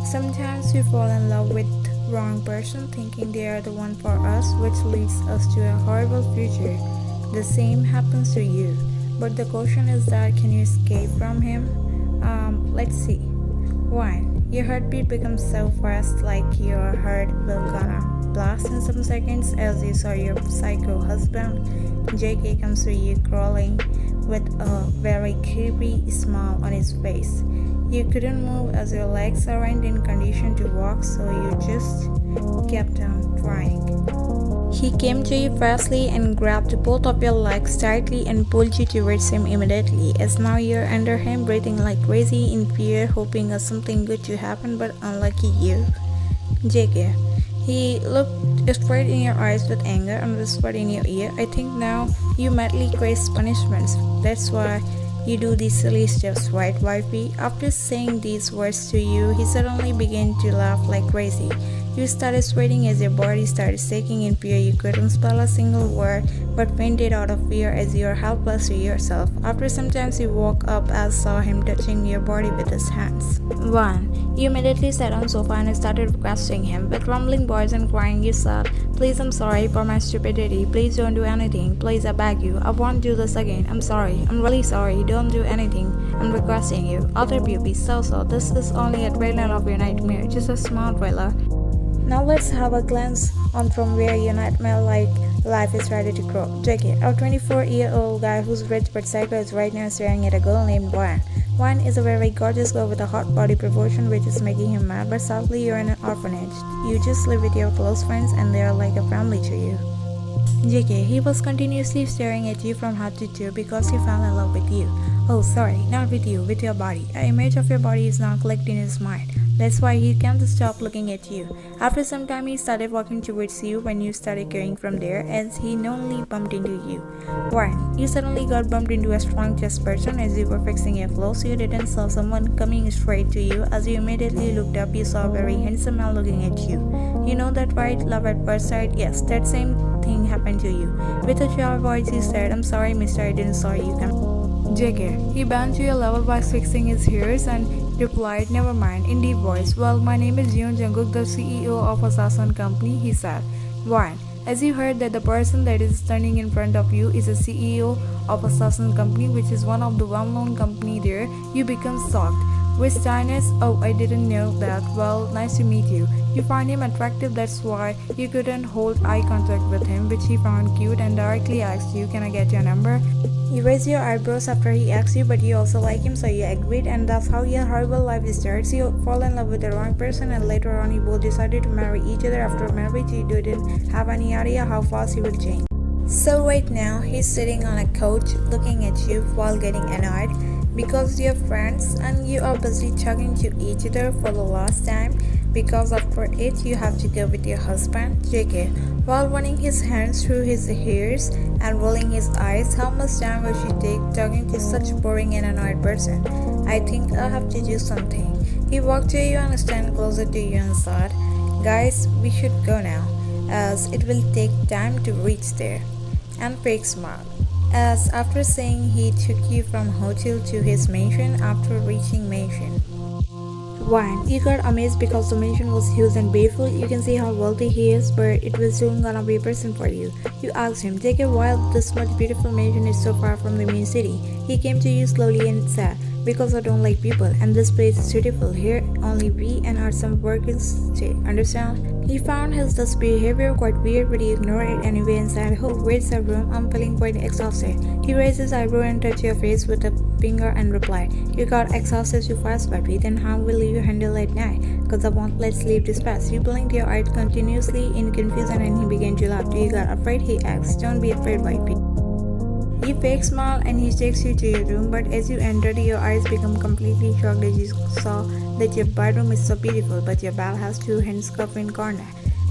Sometimes we fall in love with wrong person thinking they are the one for us, which leads us to a horrible future. The same happens to you. But the question is that can you escape from him? Let's see. 1. Your heartbeat becomes so fast like your heart will gonna blast in some seconds as you saw your psycho husband. JK comes to you crawling with a very creepy smile on his face. You couldn't move as your legs aren't in condition to walk, so you just kept on trying. He came to you fastly and grabbed both of your legs tightly and pulled you towards him immediately, as now you're under him breathing like crazy in fear, hoping for something good to happen, but unlucky you. JK. He looked straight in your eyes with anger and whispered in your ear, I think now you madly crave punishments. That's why you do these silly steps, right, wifey? After saying these words to you, he suddenly began to laugh like crazy. You started sweating as your body started shaking in fear. You couldn't spell a single word, but fainted out of fear as you are helpless to yourself. After some time, you woke up and saw him touching your body with his hands. 1. You immediately sat on the sofa and started requesting him. With rumbling voice and crying, you said, Please, I'm sorry for my stupidity. Please don't do anything. Please, I beg you. I won't do this again. I'm sorry. I'm really sorry. Don't do anything. I'm requesting you. Other beauty, so. This is only a trailer of your nightmare. Just a small trailer. Now let's have a glance on from where your nightmare like life is ready to grow. JK, a 24-year-old guy who's rich but psycho is right now staring at a girl named Juan. Juan is a very gorgeous girl with a hot body proportion which is making him mad, but sadly you're in an orphanage. You just live with your close friends and they are like a family to you. JK, he was continuously staring at you from head to toe because he fell in love with you. Oh sorry, not with you, with your body. An image of your body is now clicked in his mind. That's why he can't stop looking at you. After some time, he started walking towards you when you started carrying from there as he knowingly bumped into you. 1. You suddenly got bumped into a strong chest person as you were fixing your clothes. You didn't saw someone coming straight to you. As you immediately looked up, you saw a very handsome man looking at you. You know that right? Love at first sight? Yes, that same thing happened to you. With a sharp voice, he said, I'm sorry, mister, I didn't saw you come. JK. He bent to your level by fixing his ears and replied, Never mind, in deep voice. Well, my name is Yoon Jungkook, the CEO of Assassin Company, he said. 1. As you heard that the person that is standing in front of you is a CEO of Assassin Company, which is one of the well-known company there, you become shocked. With shyness, oh, I didn't know that. Well, nice to meet you. You find him attractive, that's why you couldn't hold eye contact with him, which he found cute and directly asked you, Can I get your number? You raised your eyebrows after he asked you, but you also like him, so you agreed, and that's how your horrible life starts. You fall in love with the wrong person, and later on you both decided to marry each other. After marriage, you didn't have any idea how fast he will change. So right now, he's sitting on a couch looking at you while getting annoyed because you're friends and you are busy talking to each other for the last time because after it you have to go with your husband. JK, while running his hands through his hairs and rolling his eyes, how much time will she take talking to such boring and annoyed person? I think I'll have to do something. He walked to you and stand closer to you and said, Guys, we should go now, as it will take time to reach there. And fake smile. As after saying he took you from hotel to his mansion after reaching mansion. 1. You got amazed because the mansion was huge and beautiful. You can see how wealthy he is, but it was soon gonna be a person for you. You asked him, take a while, this much beautiful mansion is so far from the main city. He came to you slowly and said, because I don't like people and this place is beautiful. Here only we and our some workers stay. Understand? He found his this behavior quite weird, but he ignored it anyway and said, Oh, where's the room? I'm feeling quite exhausted. He raised his eyebrow and touched your face with a finger and replied, You got exhausted too fast, baby. Then how will you handle it at night? Cause I won't let sleep this fast. You blinked your eyes continuously in confusion and he began to laugh. You got afraid? He asked. Don't be afraid, baby. You fake smile and he takes you to your room, but as you entered, your eyes become completely shocked as you saw that your bedroom is so beautiful, but your bed has 2 handcuffs in corner.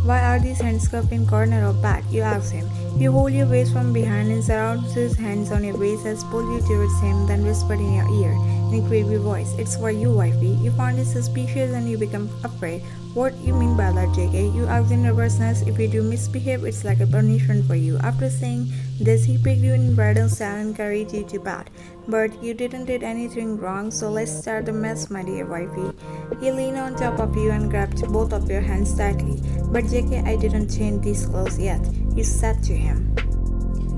Why are these handcuffs in corner of bed? You ask him. You hold your waist from behind and surrounds his hands on your waist as pull you towards him, then whispered in your ear. in a creepy voice. It's for you, wifey. You found it suspicious and you become afraid. What you mean by that, JK? You asked in nervousness. If you do misbehave, it's like a punishment for you. After saying this, he picked you in bed and sat and carried you to bed. But you didn't did anything wrong, so let's start the mess, my dear wifey. He leaned on top of you and grabbed both of your hands tightly. But JK, I didn't change these clothes yet, you said to him.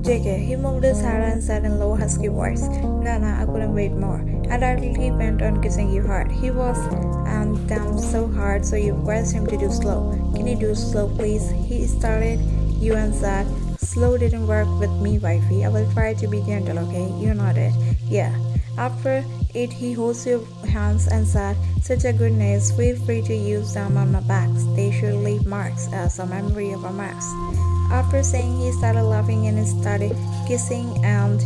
JK, he moved his head and said in low husky voice, Nana, I couldn't wait more. And directly went on kissing you hard. He was and down so hard, so you requested him to do slow. Can you do slow, please? He started you and said, slow didn't work with me, wifey. I will try to be gentle, okay? You nodded. Yeah. After it, he holds your hands and said, such a goodness, feel free to use them on my backs. They should leave marks as a memory of our marks. After saying, he started laughing and started kissing and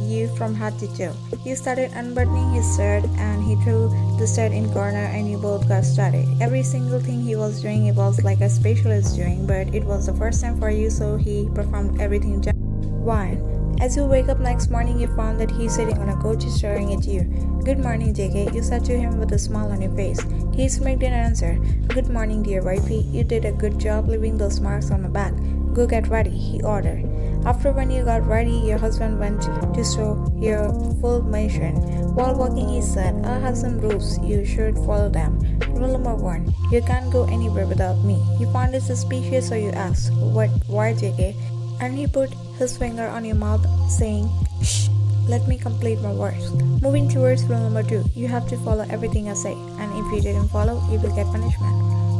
you from head to toe. You started unbuttoning his shirt and he threw the shirt in corner and you both got started. Every single thing he was doing, it was like a specialist doing, but it was the first time for you, so he performed everything just fine. As you wake up next morning, you found that he's sitting on a couch staring at you. Good morning, JK, you said to him with a smile on your face. He smirked and answered, good morning, dear wifey. You did a good job leaving those marks on my back. Go get ready, he ordered. After when you got ready, your husband went to show your full mission. While walking, he said, I have some rules, you should follow them. Rule number 1, you can't go anywhere without me. You found it suspicious, so you asked, what, why, JK? And he put his finger on your mouth, saying, shh, let me complete my words. Moving towards rule number 2, you have to follow everything I say, and if you didn't follow, you will get punishment.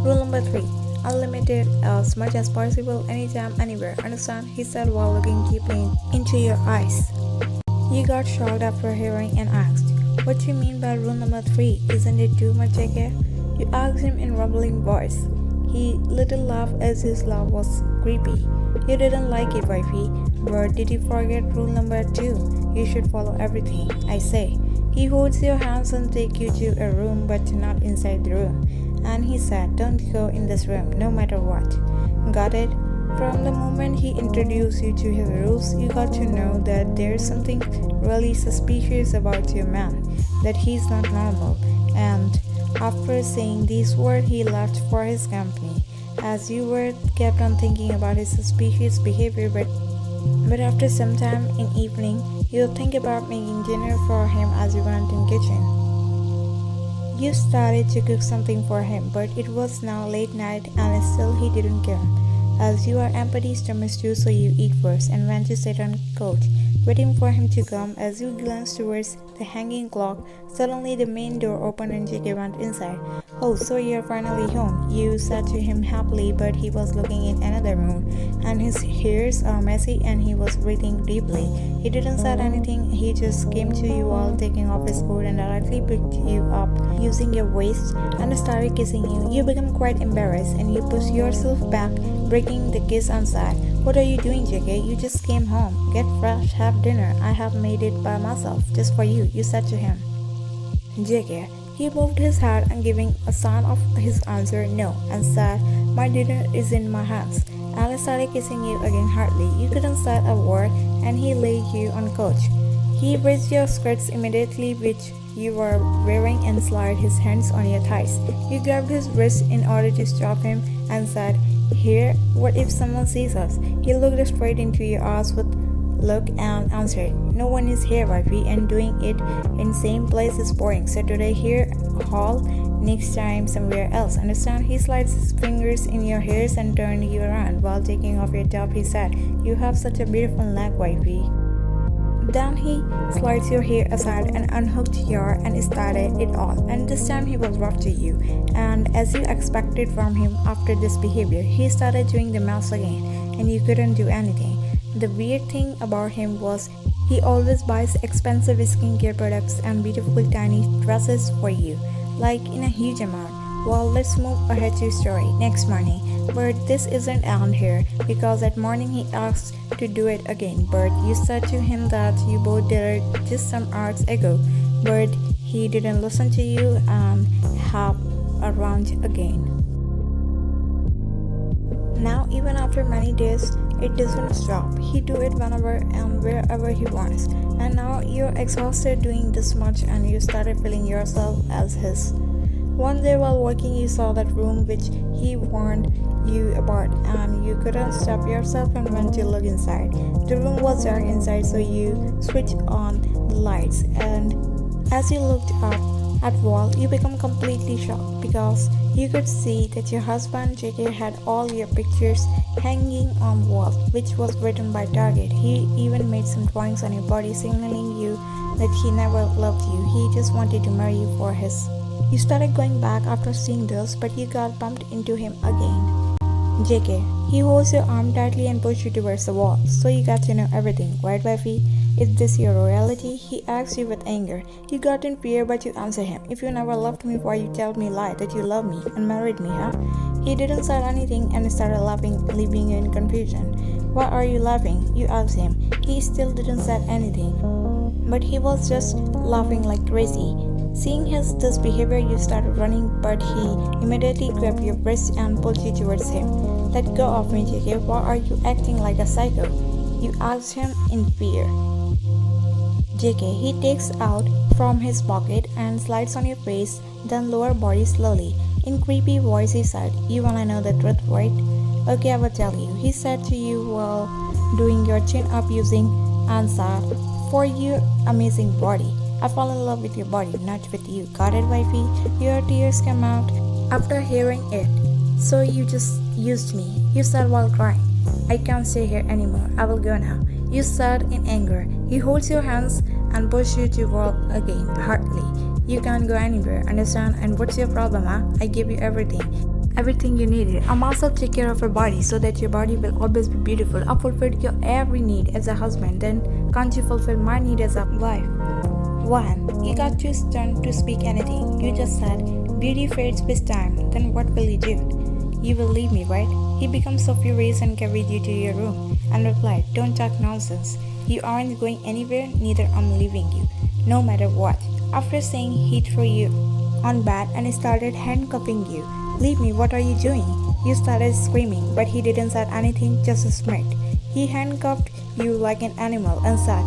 Rule number 3, unlimited as much as possible, anytime, anywhere. Understand? He said while looking deeply into your eyes. You got shocked after hearing and asked, what do you mean by rule number 3? Isn't it too much, JK? You asked him in rumbling voice. He little laughed as his laugh was creepy. You didn't like it, wifey, but did you forget rule number 2? You should follow everything I say. He holds your hands and take you to a room, but not inside the room. And he said, don't go in this room, no matter what. Got it? From the moment he introduced you to his rules, you got to know that there's something really suspicious about your man, that he's not normal. And after saying these words, he left for his company. As you were kept on thinking about his suspicious behavior, but after some time in evening, you'll think about making dinner for him as you went in kitchen. You started to cook something for him, but it was now late night and still he didn't come. As you are empty stomach too, so you eat first and went to sit on the couch, waiting for him to come. As you glanced towards the hanging clock, suddenly the main door opened and JK went inside. Oh, so you're finally home, you said to him happily, but he was looking in another room, and his hairs are messy and he was breathing deeply. He didn't say anything, he just came to you while taking off his coat and directly picked you up using your waist and started kissing you. You became quite embarrassed and you pushed yourself back, breaking the kiss and said, what are you doing, JK? You just came home. Get fresh, have dinner. I have made it by myself, just for you, you said to him. JK, he moved his head and giving a sign of his answer no and said, my dinner is in my hands. Alice started kissing you again hardly. You couldn't say a word and he laid you on the couch. He raised your skirts immediately, which you were wearing, and slid his hands on your thighs. You grabbed his wrist in order to stop him and said, here, what if someone sees us? He looked straight into your eyes with look and answered, no one is here, wifey, and doing it in same place is boring, so today here, hall, next time somewhere else. Understand? He slides his fingers in your hairs and turned you around. While taking off your top, he said, you have such a beautiful neck, wifey. Then he slides your hair aside and unhooked your and started it all. And this time he was rough to you. And as you expected from him after this behavior, he started doing the math again, and you couldn't do anything. The weird thing about him was he always buys expensive skincare products and beautiful tiny dresses for you, like in a huge amount. Well, let's move ahead to story next morning. But this isn't end here, because that morning he asked to do it again. But you said to him that you both did it just some hours ago, but he didn't listen to you and hopped around again. Now, even after many days, It doesn't stop. He do it whenever and wherever he wants. And now you're exhausted doing this much and you started feeling yourself as his. One day while working you saw that room which he warned you about and you couldn't stop yourself and went to look inside. The room was dark inside so you switched on the lights and as you looked up at wall you become completely shocked because you could see that your husband JK had all your pictures hanging on the wall which was written by Target. He even made some drawings on your body signaling you that he never loved you. He just wanted to marry you for his. You started going back after seeing this, but you got bumped into him again. JK, he holds your arm tightly and pushed you towards the wall, so you got to know everything, right wifey? Is this your reality? He asked you with anger. You got in fear, but you answered him. If you never loved me, why you tell me lie that you love me and married me, huh? He didn't say anything and started laughing, leaving you in confusion. Why are you laughing? You asked him. He still didn't say anything, but he was just laughing like crazy. Seeing his this behavior, you started running, but he immediately grabbed your wrist and pulled you towards him. Let go of me, JK. Why are you acting like a psycho? You asked him in fear. JK, he takes out from his pocket and slides on your face, then lower body slowly. In creepy voice he said, you wanna know the truth, right? Okay, I will tell you. He said to you while doing your chin up using and said, for your amazing body. I fall in love with your body, not with you. Got it, wifey? Your tears came out after hearing it. So you just used me. You said while crying. I can't stay here anymore. I will go now. You said in anger. He holds your hands and pushes you to wall again, hardly. You can't go anywhere, understand? And what's your problem, huh? I gave you everything. Everything you needed. I myself take care of your body so that your body will always be beautiful. I fulfilled your every need as a husband. Then can't you fulfill my need as a wife? One, you got too stunned to speak anything. You just said, beauty fades with time. Then what will you do? You will leave me, right? He becomes so furious and carried you to your room and replied, don't talk nonsense. You aren't going anywhere, neither I'm leaving you, no matter what. After saying, he threw you on bed and started handcuffing you. Leave me, what are you doing? You started screaming, but he didn't say anything, just smirked. He handcuffed you like an animal and said,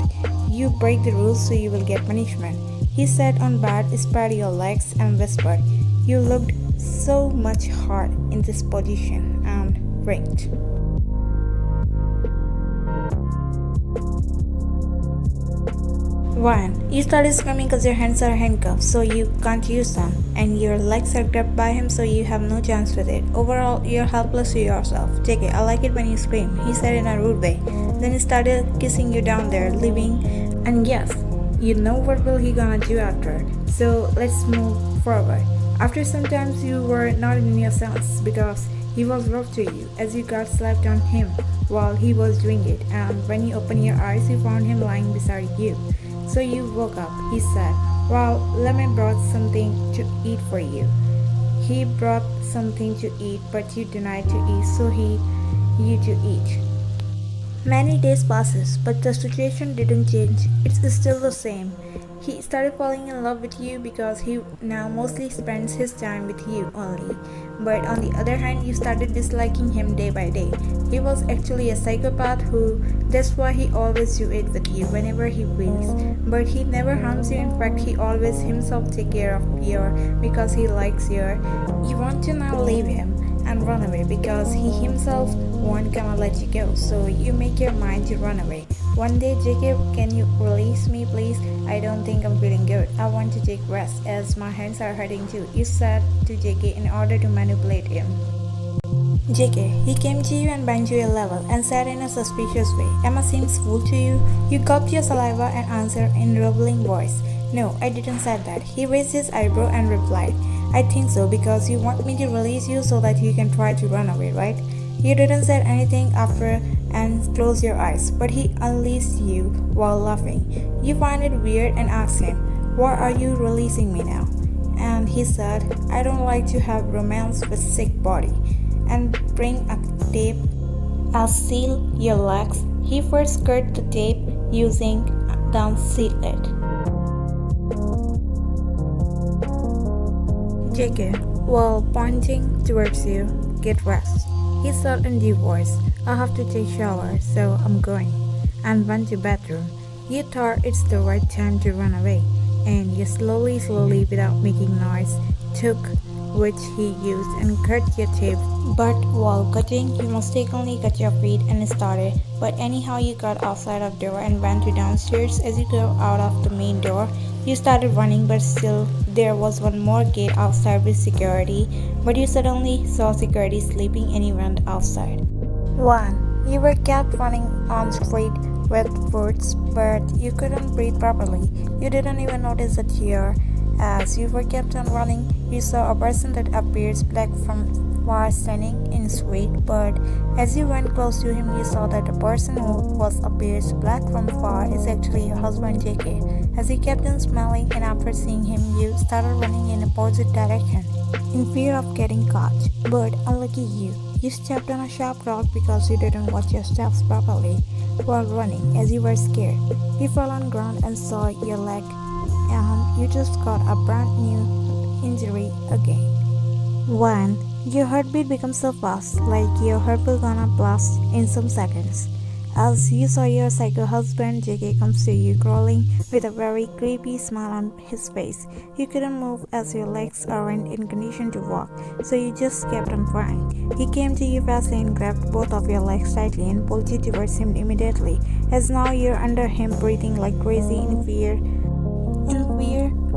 you break the rules so you will get punishment. He sat on bed, spread your legs and whispered, you looked so much hard in this position and winked. 1. You started screaming because your hands are handcuffed so you can't use them, and your legs are grabbed by him so you have no chance with it. Overall, you're helpless to yourself. Take it, I like it when you scream, he said in a rude way. Then he started kissing you down there, leaving, and yes, you know what will he gonna do after. So let's move forward. After some times you were not in your sense because he was rough to you as you got slapped on him while he was doing it, and when you opened your eyes you found him lying beside you. So you woke up. He said, wow, Lemon brought something to eat for you. He brought something to eat but you denied to eat, so you to eat. Many days passes, but the situation didn't change. It's still the same. He started falling in love with you because he now mostly spends his time with you only. But on the other hand, you started disliking him day by day. He was actually a psychopath that's why he always do it with you whenever he wills. But he never harms you. In fact, he always himself take care of you because he likes you. You want to now leave him and run away because he himself won't gonna let you go. So you make your mind to run away. One day, JK, can you release me please? I don't think I'm feeling good. I want to take rest as my hands are hurting too. You said to JK in order to manipulate him. JK, he came to you and banged you a level and said in a suspicious way, Emma seems fool to you? You gulped your saliva and answered in rumbling voice, no, I didn't say that. He raised his eyebrow and replied, I think so because you want me to release you so that you can try to run away, right? You didn't say anything after and closed your eyes, but he unleashed you while laughing. You find it weird and asked him, why are you releasing me now? And he said, I don't like to have romance with sick body. And bring a tape. I'll seal your legs. He first cut the tape using then seal it. JK, while pointing towards you, get rest. He said in deep voice, I have to take shower, so I'm going, and went to bedroom. You thought it's the right time to run away, and you slowly, without making noise, took which he used and cut your teeth. But while cutting, you mistakenly cut your feet and started. But anyhow, you got outside of door and went to downstairs. As you go out of the main door, you started running, but still there was one more gate outside with security. But you suddenly saw security sleeping and you went outside. 1. You were kept running on street with foots, but you couldn't breathe properly. You didn't even notice the tear. As you were kept on running, you saw a person that appears black from far standing in the street, but as you went close to him, you saw that the person who appears black from far is actually your husband Ycho. As you kept on smiling, and after seeing him, you started running in opposite direction in fear of getting caught. But unlucky you stepped on a sharp rock because you didn't watch your steps properly while running. As you were scared, you fell on ground and saw your leg, and you just got a brand new injury again. 1. Your heartbeat becomes so fast, like your heart will gonna blast in some seconds. As you saw your psycho husband, Ycho comes to you crawling with a very creepy smile on his face. You couldn't move as your legs aren't in condition to walk, so you just kept on crying. He came to you fastly and grabbed both of your legs tightly and pulled you towards him immediately, as now you're under him breathing like crazy in fear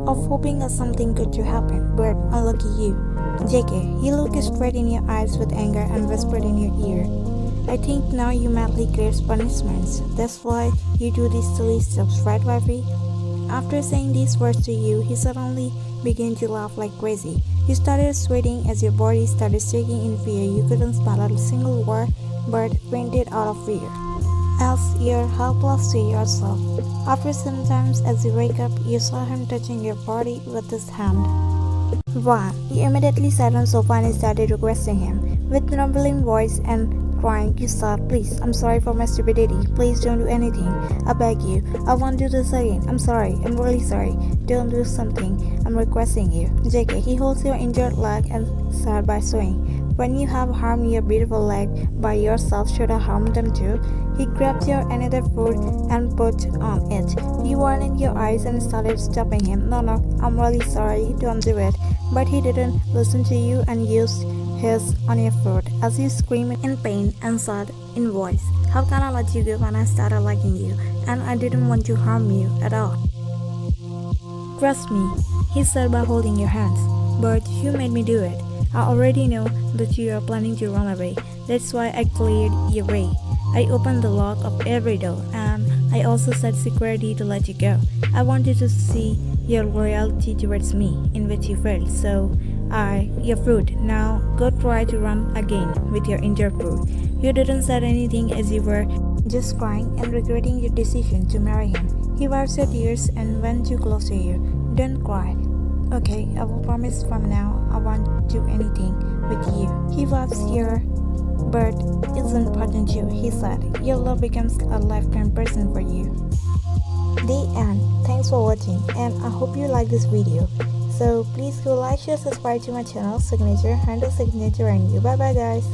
of hoping that something good to happen. But unlucky you, Ycho, he looked straight in your eyes with anger and whispered in your ear, I think now you madly craves punishments. That's why you do these silly steps, right, wifey? After saying these words to you, he suddenly began to laugh like crazy. You started sweating as your body started shaking in fear. You couldn't smell a single word, but fainted out of fear, as you're helpless to yourself. After some time, as you wake up, you saw him touching your body with his hand. 1. You immediately sat on the sofa and started requesting him. With trembling voice and crying, you said, Please, I'm sorry for my stupidity. Please don't do anything. I beg you. I won't do this again. I'm sorry. I'm really sorry. Don't do something. I'm requesting you. Ycho, he holds your injured leg and started by saying, when you have harmed your beautiful leg by yourself, should I harm them too? He grabbed your another foot and put on it. You widened your eyes and started stopping him. No, I'm really sorry, don't do it. But he didn't listen to you and used his on your foot as you screamed in pain and said in voice, How can I let you go when I started liking you? And I didn't want to harm you at all. Trust me, he said by holding your hands. But you made me do it. I already know that you are planning to run away. That's why I cleared your way. I opened the lock of every door, and I also set security to let you go. I wanted to see your loyalty towards me, in which you failed, so your foot. Now go try to run again with your injured foot. You didn't say anything as you were just crying and regretting your decision to marry him. He wiped your tears and went too close to you. Don't cry. Okay, I will promise from now I won't do anything with you. He wipes your but isn't important you, he said. Your love becomes a lifetime person for you. The end. Thanks for watching, and I hope you like this video. So please go like, share, subscribe to my channel, signature, handle signature, and you. Bye bye guys.